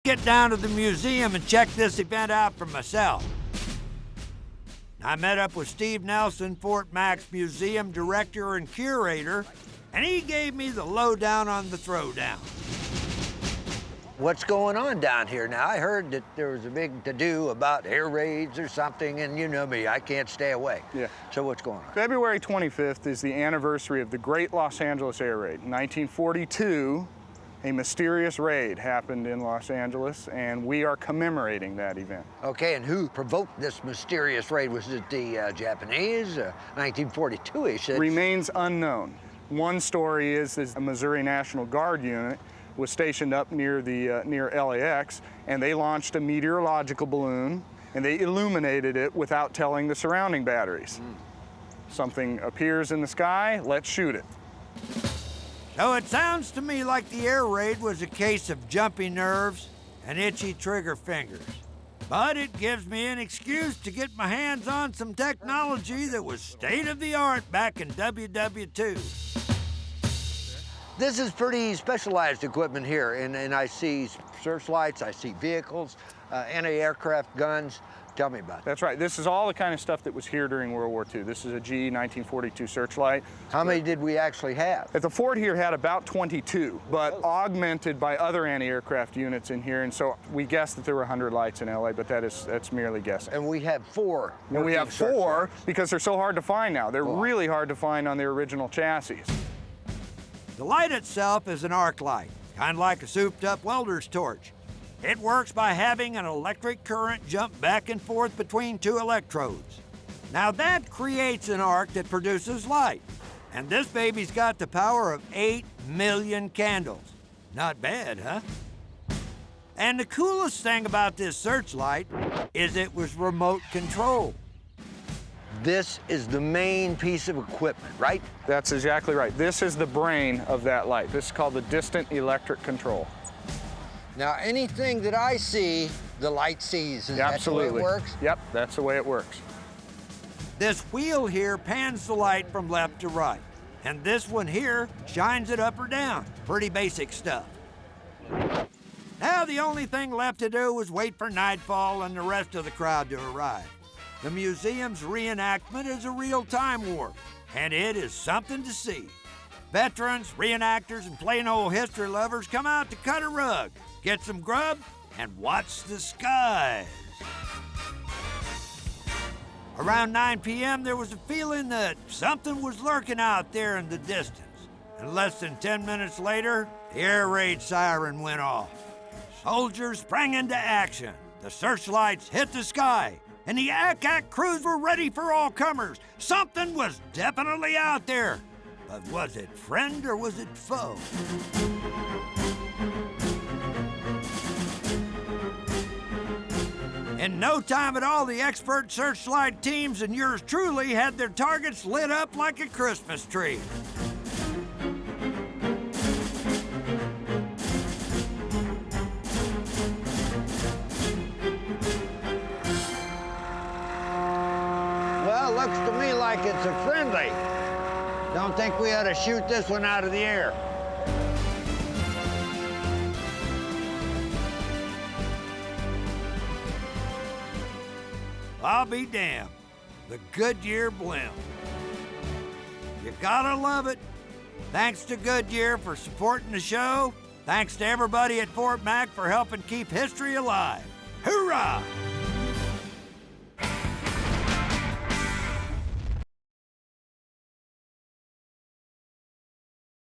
Get down to the museum and check this event out for myself. I met up with Steve Nelson, Fort Mac's museum director and curator, and he gave me the lowdown on the throwdown. What's going on down here now? I heard that there was a big to-do about air raids or something, and you know me, I can't stay away. Yeah. So what's going on? February 25th is the anniversary of the Great Los Angeles Air Raid. In 1942, a mysterious raid happened in Los Angeles, and we are commemorating that event. Okay, and who provoked this mysterious raid? Was it the Japanese? 1942-ish? Remains unknown. One story is a Missouri National Guard unit was stationed up near LAX, and they launched a meteorological balloon, and they illuminated it without telling the surrounding batteries. Something appears in the sky, let's shoot it. So it sounds to me like the air raid was a case of jumpy nerves and itchy trigger fingers. But it gives me an excuse to get my hands on some technology that was state-of-the-art back in W.W.II. This is pretty specialized equipment here, and I see searchlights, I see vehicles, anti-aircraft guns. Tell me about it. That's right. This is all the kind of stuff that was here during World War II. This is a GE 1942 Searchlight. How many did we actually have? At the fort here had about 22, but augmented by other anti-aircraft units in here, and so we guessed that there were 100 lights in LA, but that's merely guessing. And we have 4. And we have 4 because they're so hard to find now. They're really hard to find on their original chassis. The light itself is an arc light, kind of like a souped-up welder's torch. It works by having an electric current jump back and forth between 2 electrodes. Now that creates an arc that produces light, and this baby's got the power of 8 million candles. Not bad, huh? And the coolest thing about this searchlight is it was remote control. This is the main piece of equipment, right? That's exactly right. This is the brain of that light. This is called the distant electric control. Now, anything that I see, the light sees. Is that the way it works? Yep, that's the way it works. This wheel here pans the light from left to right, and this one here shines it up or down. Pretty basic stuff. Now the only thing left to do is wait for nightfall and the rest of the crowd to arrive. The museum's reenactment is a real-time warp, and it is something to see. Veterans, reenactors, and plain old history lovers come out to cut a rug, get some grub, and watch the skies. Around 9 p.m., there was a feeling that something was lurking out there in the distance. And less than 10 minutes later, the air raid siren went off. Soldiers sprang into action. The searchlights hit the sky, and the ACAC crews were ready for all comers. Something was definitely out there. But was it friend or was it foe? In no time at all, the expert searchlight teams and yours truly had their targets lit up like a Christmas tree. Well, looks to me like it's a friendly. Don't think we ought to shoot this one out of the air. I'll be damned. The Goodyear blimp. You gotta love it. Thanks to Goodyear for supporting the show. Thanks to everybody at Fort Mac for helping keep history alive. Hoorah!